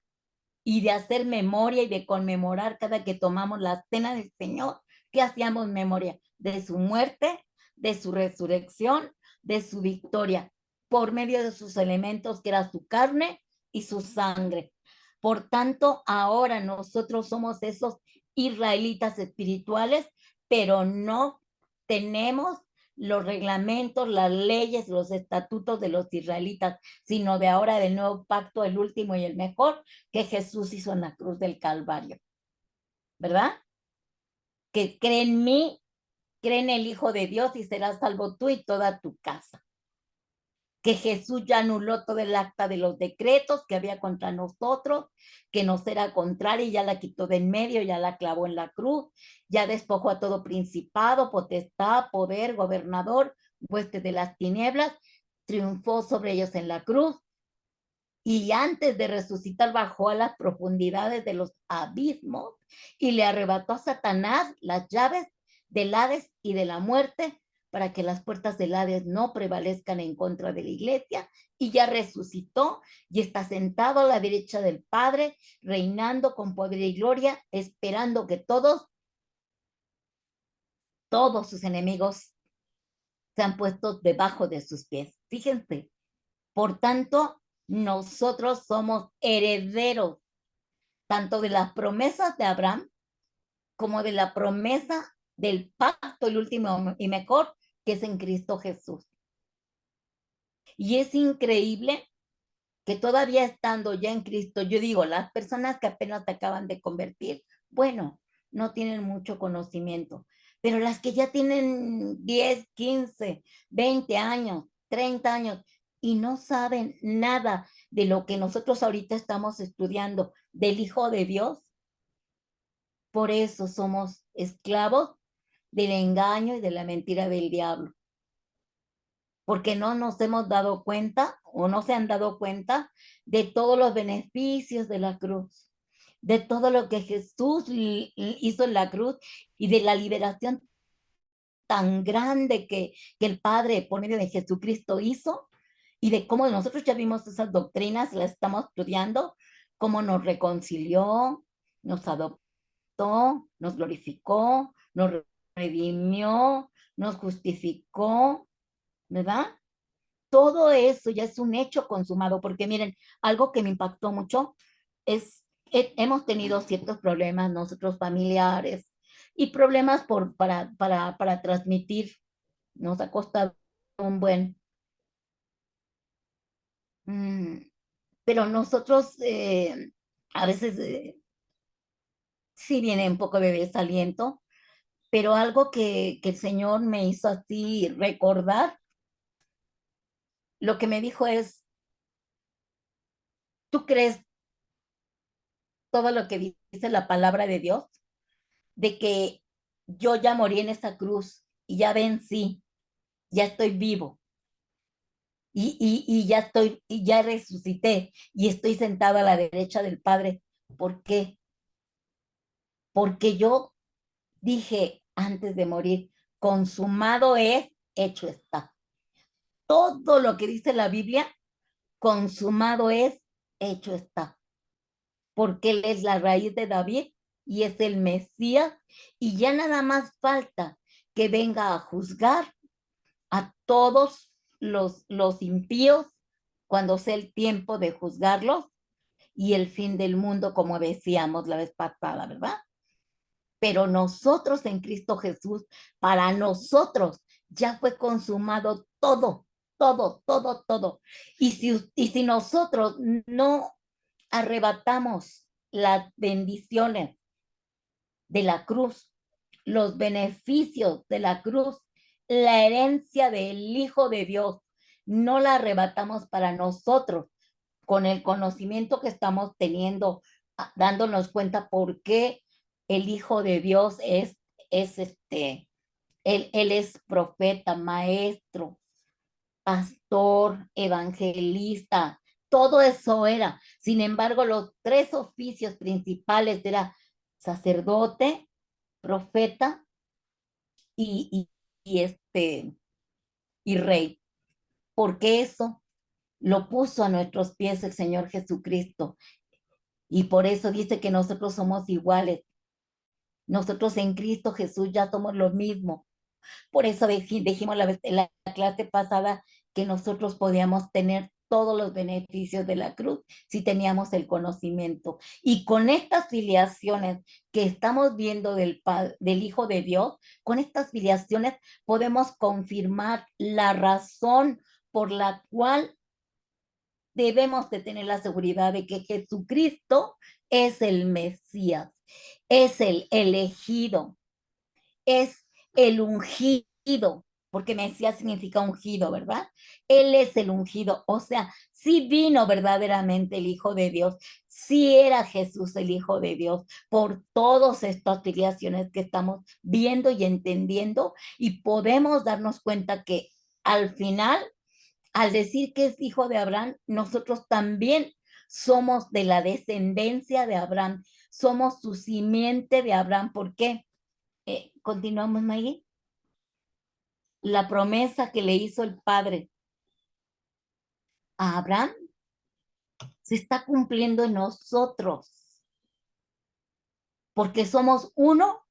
y de hacer memoria y de conmemorar cada que tomamos la cena del Señor, que hacíamos memoria de su muerte, de su resurrección, de su victoria, por medio de sus elementos, que era su carne y su sangre. Por tanto, ahora nosotros somos esos israelitas espirituales, pero no tenemos los reglamentos, las leyes, los estatutos de los israelitas, sino de ahora del nuevo pacto, el último y el mejor, que Jesús hizo en la cruz del Calvario, ¿verdad? Que cree en mí, cree en el Hijo de Dios y serás salvo tú y toda tu casa. Que Jesús ya anuló todo el acta de los decretos que había contra nosotros, que nos era contraria y ya la quitó de en medio, ya la clavó en la cruz, ya despojó a todo principado, potestad, poder, gobernador, hueste de las tinieblas, triunfó sobre ellos en la cruz, y antes de resucitar bajó a las profundidades de los abismos y le arrebató a Satanás las llaves del Hades y de la muerte, para que las puertas del Hades no prevalezcan en contra de la iglesia, y ya resucitó y está sentado a la derecha del Padre, reinando con poder y gloria, esperando que todos sus enemigos sean puestos debajo de sus pies. Fíjense, por tanto, nosotros somos herederos tanto de las promesas de Abraham como de la promesa del pacto, el último y mejor, que es en Cristo Jesús. Y es increíble que todavía estando ya en Cristo, yo digo, las personas que apenas se acaban de convertir, bueno, no tienen mucho conocimiento, pero las que ya tienen 10, 15, 20 años, 30 años y no saben nada de lo que nosotros ahorita estamos estudiando del Hijo de Dios, por eso somos esclavos del engaño y de la mentira del diablo, porque no nos hemos dado cuenta o no se han dado cuenta de todos los beneficios de la cruz, de todo lo que Jesús hizo en la cruz y de la liberación tan grande que el Padre por medio de Jesucristo hizo y de cómo nosotros ya vimos esas doctrinas, las estamos estudiando, cómo nos reconcilió, nos adoptó, nos glorificó, nos redimió, nos justificó, ¿verdad? Todo eso ya es un hecho consumado, porque miren, algo que me impactó mucho es, hemos tenido ciertos problemas nosotros familiares y problemas para transmitir, nos ha costado un buen, mm, pero nosotros a veces sí viene un poco de desaliento, pero algo que el Señor me hizo así recordar, lo que me dijo es, ¿tú crees todo lo que dice la palabra de Dios? De que yo ya morí en esa cruz y ya vencí, ya estoy vivo y ya estoy, y ya resucité y estoy sentado a la derecha del Padre. ¿Por qué? Porque yo dije antes de morir, consumado es, hecho está. Todo lo que dice la Biblia, consumado es, hecho está. Porque Él es la raíz de David y es el Mesías y ya nada más falta que venga a juzgar a todos los impíos cuando sea el tiempo de juzgarlos y el fin del mundo, como decíamos la vez pasada, ¿verdad? Pero nosotros en Cristo Jesús, para nosotros ya fue consumado todo, todo, todo, todo. Y si nosotros no arrebatamos las bendiciones de la cruz, los beneficios de la cruz, la herencia del Hijo de Dios, no la arrebatamos para nosotros con el conocimiento que estamos teniendo, dándonos cuenta por qué el Hijo de Dios es él es profeta, maestro, pastor, evangelista, todo eso era. Sin embargo, los tres oficios principales era sacerdote, profeta y, y rey, porque eso lo puso a nuestros pies el Señor Jesucristo. Y por eso dice que nosotros somos iguales. Nosotros en Cristo Jesús ya somos lo mismo. Por eso dijimos en la clase pasada que nosotros podíamos tener todos los beneficios de la cruz si teníamos el conocimiento. Y con estas filiaciones que estamos viendo del Hijo de Dios, con estas filiaciones podemos confirmar la razón por la cual debemos de tener la seguridad de que Jesucristo es el Mesías, es el elegido, es el ungido, porque Mesías significa ungido, ¿verdad? Él es el ungido, o sea, sí vino verdaderamente el Hijo de Dios, sí era Jesús el Hijo de Dios, por todas estas filiaciones que estamos viendo y entendiendo, y podemos darnos cuenta que al final, al decir que es hijo de Abraham, nosotros también somos de la descendencia de Abraham, somos su simiente de Abraham. ¿Por qué? Continuamos, Maggie. La promesa que le hizo el Padre a Abraham se está cumpliendo en nosotros, porque somos uno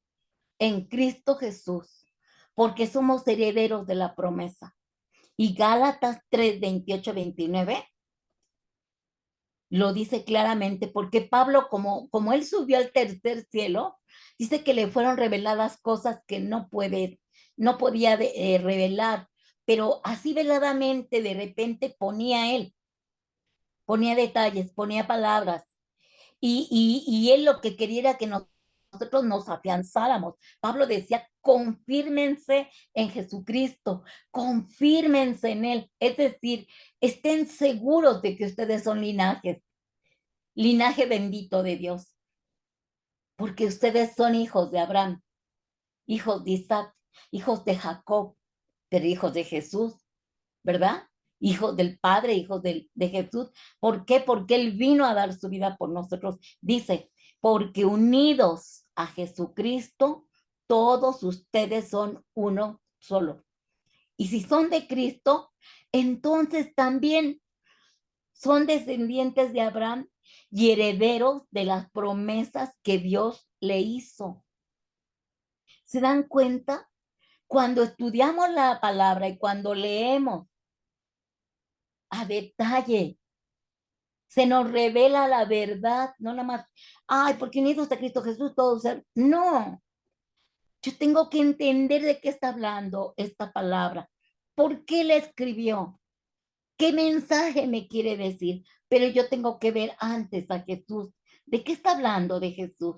en Cristo Jesús, porque somos herederos de la promesa. Y Gálatas 3, 28, 29 lo dice claramente, porque Pablo, como él subió al tercer cielo, dice que le fueron reveladas cosas que no podía revelar, pero así veladamente de repente ponía detalles, ponía palabras, y él lo que quería era que nosotros nosotros nos afianzáramos. Pablo decía, confírmense en Jesucristo, confírmense en Él. Es decir, estén seguros de que ustedes son linaje bendito de Dios, porque ustedes son hijos de Abraham, hijos de Isaac, hijos de Jacob, pero hijos de Jesús, ¿verdad? Hijos del Padre, hijos de Jesús. ¿Por qué? Porque Él vino a dar su vida por nosotros. Dice, porque unidos a Jesucristo, todos ustedes son uno solo. Y si son de Cristo, entonces también son descendientes de Abraham y herederos de las promesas que Dios le hizo. ¿Se dan cuenta? Cuando estudiamos la palabra y cuando leemos a detalle, se nos revela la verdad, no nada más, ay, porque unidos a Cristo Jesús todos ser. No, yo tengo que entender de qué está hablando esta palabra, por qué la escribió, qué mensaje me quiere decir, pero yo tengo que ver antes a Jesús. ¿De qué está hablando de Jesús?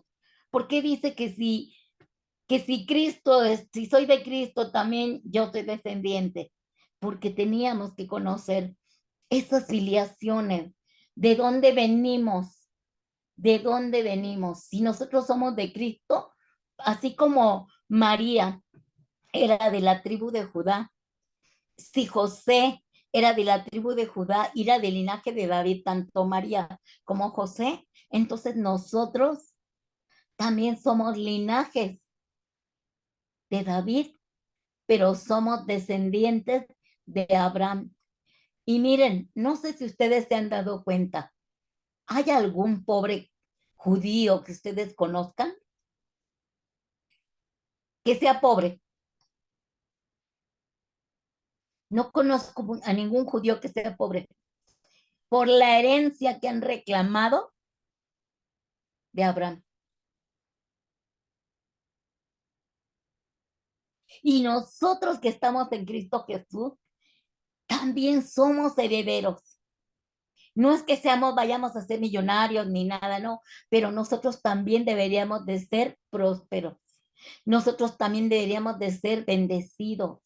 ¿Por qué dice que si Cristo es, si soy de Cristo, también yo soy descendiente? Porque teníamos que conocer esas filiaciones, de dónde venimos, de dónde venimos. Si nosotros somos de Cristo, así como María era de la tribu de Judá, si José era de la tribu de Judá, era del linaje de David, tanto María como José, entonces nosotros también somos linajes de David, pero somos descendientes de Abraham. Y miren, no sé si ustedes se han dado cuenta, ¿hay algún pobre judío que ustedes conozcan que sea pobre? No conozco a ningún judío que sea pobre por la herencia que han reclamado de Abraham. Y nosotros que estamos en Cristo Jesús, también somos herederos. No es que vayamos a ser millonarios ni nada, no, pero nosotros también deberíamos de ser prósperos. Nosotros también deberíamos de ser bendecidos.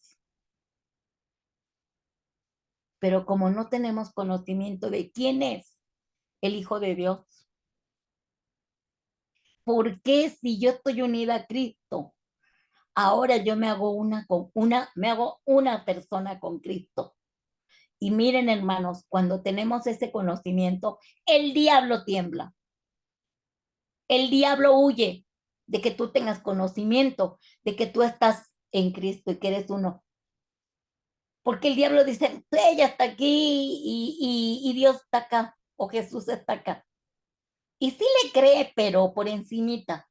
Pero como no tenemos conocimiento de quién es el Hijo de Dios, ¿por qué si yo estoy unida a Cristo, ahora yo me hago una persona con Cristo? Y miren, hermanos, cuando tenemos ese conocimiento, el diablo tiembla. El diablo huye de que tú tengas conocimiento, de que tú estás en Cristo y que eres uno. Porque el diablo dice, ella está aquí y Dios está acá, o Jesús está acá. Y sí le cree, pero por encimita.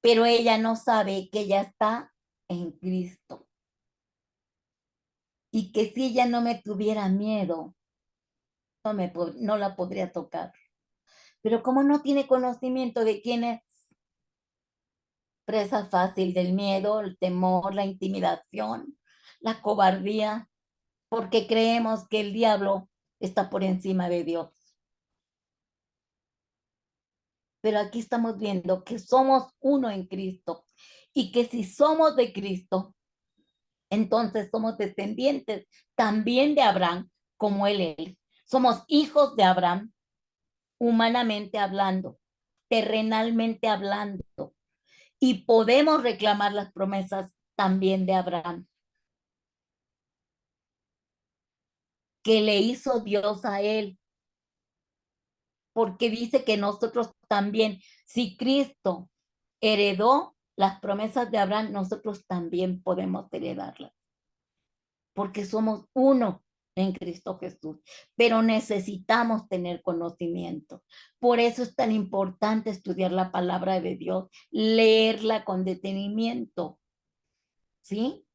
Pero ella no sabe que ella está en Cristo. Y que si ella no me tuviera miedo, no la podría tocar. Pero como no tiene conocimiento de quién es, presa fácil del miedo, el temor, la intimidación, la cobardía, porque creemos que el diablo está por encima de Dios. Pero aquí estamos viendo que somos uno en Cristo y que si somos de Cristo, entonces somos descendientes también de Abraham, como él. Somos hijos de Abraham, humanamente hablando, terrenalmente hablando, y podemos reclamar las promesas también de Abraham, que le hizo Dios a él, porque dice que nosotros también, si Cristo heredó las promesas de Abraham, nosotros también podemos heredarlas, porque somos uno en Cristo Jesús, pero necesitamos tener conocimiento. Por eso es tan importante estudiar la palabra de Dios, leerla con detenimiento, ¿sí?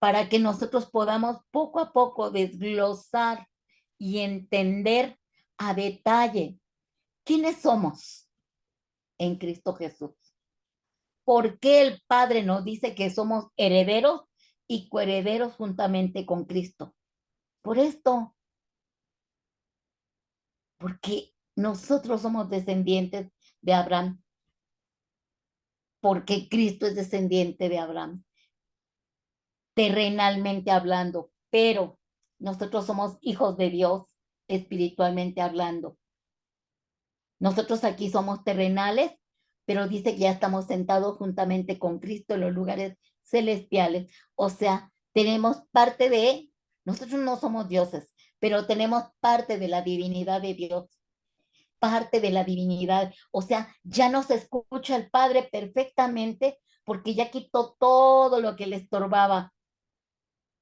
Para que nosotros podamos poco a poco desglosar y entender a detalle quiénes somos en Cristo Jesús. ¿Por qué el Padre nos dice que somos herederos y coherederos juntamente con Cristo? Por esto, porque nosotros somos descendientes de Abraham. porque Cristo es descendiente de Abraham, terrenalmente hablando, pero nosotros somos hijos de Dios, espiritualmente hablando. Nosotros aquí somos terrenales, pero dice que ya estamos sentados juntamente con Cristo en los lugares celestiales. O sea, tenemos parte de, nosotros no somos dioses, pero tenemos parte de la divinidad de Dios, parte de la divinidad. O sea, ya nos escucha el Padre perfectamente porque ya quitó todo lo que le estorbaba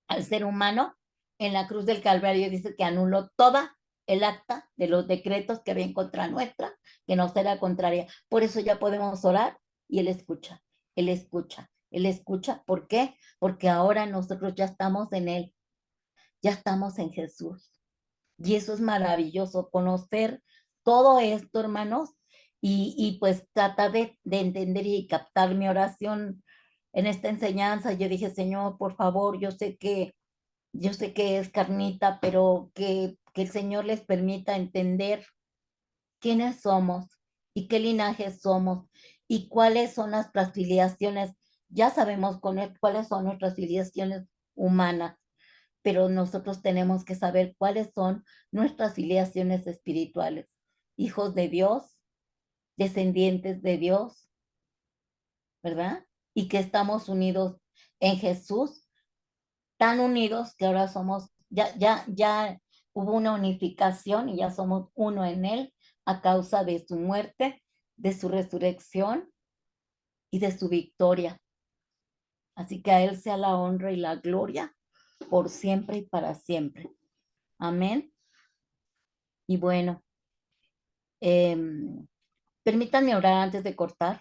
al ser humano en la cruz del Calvario. Dice que anuló toda el acta de los decretos que había en contra nuestra, que nos era contraria. Por eso ya podemos orar y Él escucha, Él escucha, Él escucha. ¿Por qué? Porque ahora nosotros ya estamos en Él, ya estamos en Jesús. Y eso es maravilloso, conocer todo esto, hermanos, y pues tratar de entender y captar mi oración en esta enseñanza. Yo dije, Señor, por favor, yo sé que es carnita, pero que el Señor les permita entender quiénes somos y qué linaje somos y cuáles son nuestras filiaciones. Ya sabemos cuáles son nuestras filiaciones humanas, pero nosotros tenemos que saber cuáles son nuestras filiaciones espirituales. Hijos de Dios, descendientes de Dios, ¿verdad? Y que estamos unidos en Jesús, tan unidos que ahora somos, ya hubo una unificación y ya somos uno en Él a causa de su muerte, de su resurrección y de su victoria. Así que a Él sea la honra y la gloria por siempre y para siempre. Amén. Y bueno, eh, permítanme orar antes de cortar.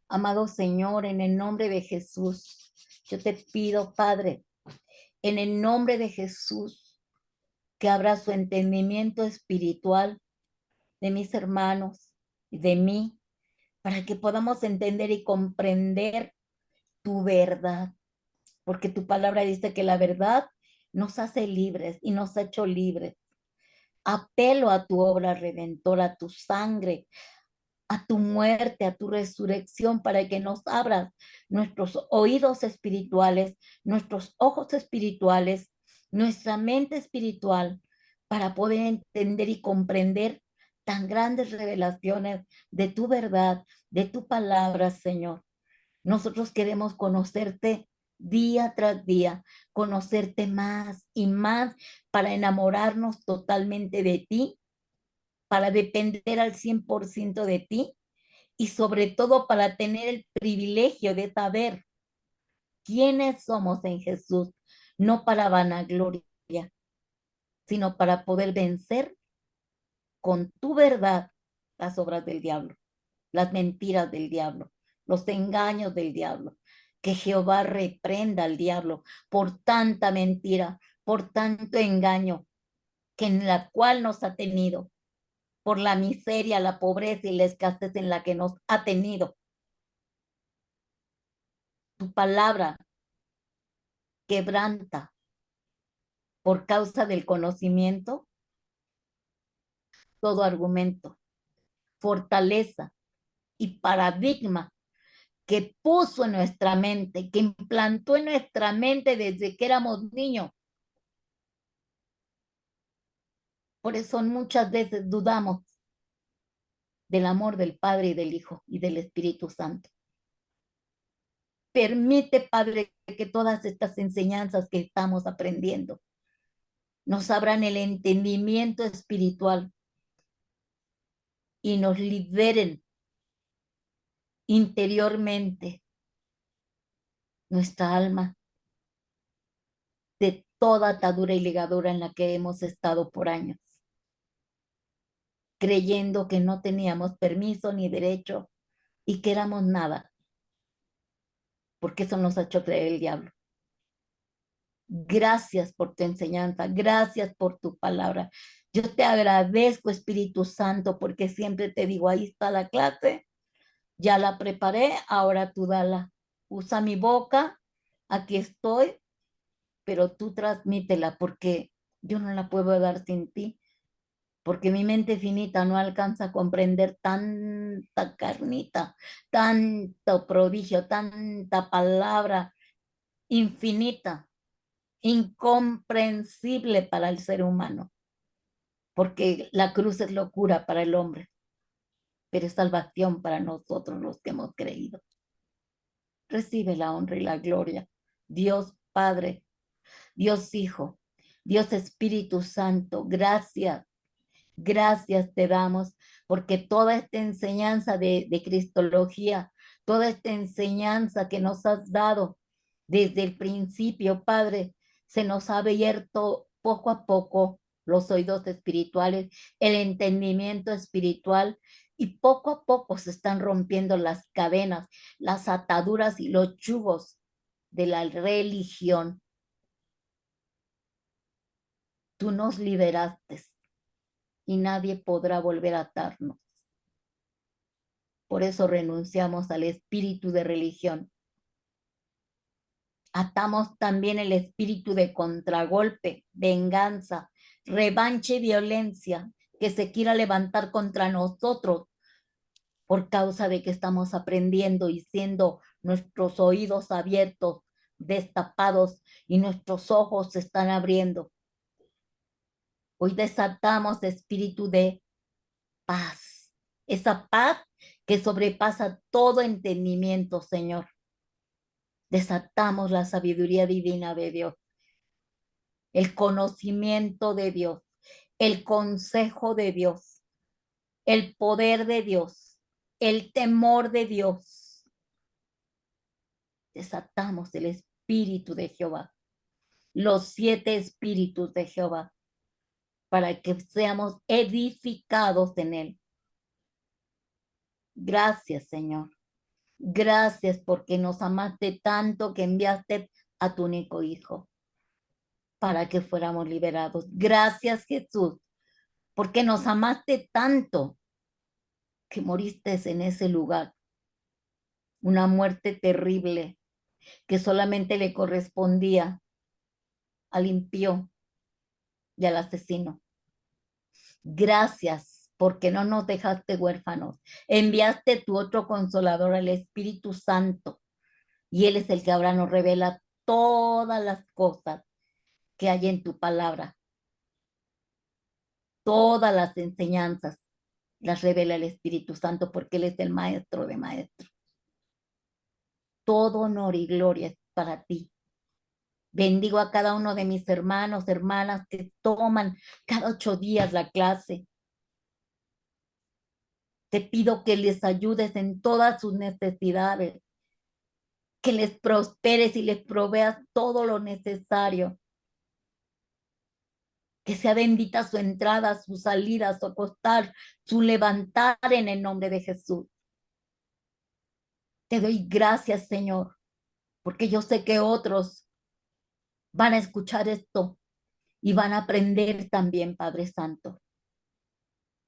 Amado Señor, en el nombre de Jesús, yo te pido, Padre, en el nombre de Jesús, que abra su entendimiento espiritual de mis hermanos y de mí, para que podamos entender y comprender tu verdad, porque tu palabra dice que la verdad nos hace libres y nos ha hecho libres. Apelo a tu obra redentora, a tu sangre, a tu muerte, a tu resurrección, para que nos abras nuestros oídos espirituales, nuestros ojos espirituales, nuestra mente espiritual, para poder entender y comprender tan grandes revelaciones de tu verdad, de tu palabra, Señor. Nosotros queremos conocerte día tras día, conocerte más y más para enamorarnos totalmente de ti, para depender al 100% de ti y sobre todo para tener el privilegio de saber quiénes somos en Jesús, no para vanagloria, sino para poder vencer con tu verdad las obras del diablo, las mentiras del diablo, los engaños del diablo. Que Jehová reprenda al diablo por tanta mentira, por tanto engaño que en la cual nos ha tenido, por la miseria, la pobreza y la escasez en la que nos ha tenido. Tu palabra quebranta por causa del conocimiento todo argumento, fortaleza y paradigma que puso en nuestra mente, que implantó en nuestra mente desde que éramos niños. Por eso muchas veces dudamos del amor del Padre y del Hijo y del Espíritu Santo. Permite, Padre, que todas estas enseñanzas que estamos aprendiendo nos abran el entendimiento espiritual y nos liberen interiormente nuestra alma de toda atadura y ligadura en la que hemos estado por años, creyendo que no teníamos permiso ni derecho y que éramos nada, porque eso nos ha hecho creer el diablo. Gracias por tu enseñanza, gracias por tu palabra. Yo te agradezco, Espíritu Santo, porque siempre te digo, ahí está la clase, ya la preparé, ahora tú dala. Usa mi boca, aquí estoy, pero tú transmítela porque yo no la puedo dar sin ti. porque mi mente finita no alcanza a comprender tanta carnita, tanto prodigio, tanta palabra infinita, incomprensible para el ser humano, porque la cruz es locura para el hombre, pero es salvación para nosotros los que hemos creído. Recibe la honra y la gloria, Dios Padre, Dios Hijo, Dios Espíritu Santo. Gracias, gracias te damos, porque toda esta enseñanza de cristología, toda esta enseñanza que nos has dado desde el principio, Padre, se nos ha abierto poco a poco los oídos espirituales, el entendimiento espiritual, y poco a poco se están rompiendo las cadenas, las ataduras y los yugos de la religión. Tú nos liberaste y nadie podrá volver a atarnos. Por eso renunciamos al espíritu de religión. Atamos también el espíritu de contragolpe, venganza, revancha y violencia que se quiera levantar contra nosotros por causa de que estamos aprendiendo y siendo nuestros oídos abiertos, destapados, y nuestros ojos se están abriendo. Hoy desatamos espíritu de paz, esa paz que sobrepasa todo entendimiento, Señor. Desatamos la sabiduría divina de Dios, el conocimiento de Dios, el consejo de Dios, el poder de Dios, el temor de Dios. Desatamos el espíritu de Jehová, los 7 espíritus de Jehová, para que seamos edificados en él. Gracias, Señor. Gracias porque nos amaste tanto que enviaste a tu único Hijo para que fuéramos liberados. Gracias, Jesús, porque nos amaste tanto que moriste en ese lugar. Una muerte terrible que solamente le correspondía al impío y al asesino. Gracias porque no nos dejaste huérfanos. Enviaste tu otro consolador, al Espíritu Santo, y Él es el que ahora nos revela todas las cosas que hay en tu palabra. Todas las enseñanzas las revela el Espíritu Santo porque Él es el maestro de maestros. Todo honor y gloria es para ti. Bendigo a cada uno de mis hermanos, hermanas que toman cada 8 días la clase. Te pido que les ayudes en todas sus necesidades, que les prosperes y les proveas todo lo necesario. Que sea bendita su entrada, su salida, su acostar, su levantar en el nombre de Jesús. Te doy gracias, Señor, porque yo sé que otros van a escuchar esto y van a aprender también, Padre Santo.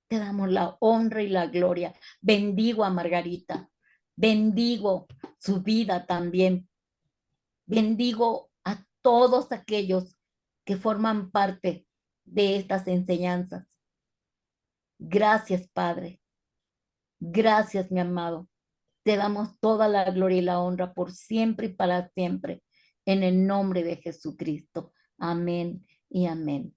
Te damos la honra y la gloria. Bendigo a Margarita. Bendigo su vida también. Bendigo a todos aquellos que forman parte de estas enseñanzas. Gracias, Padre. Gracias, mi amado. Te damos toda la gloria y la honra por siempre y para siempre. En el nombre de Jesucristo. Amén y amén.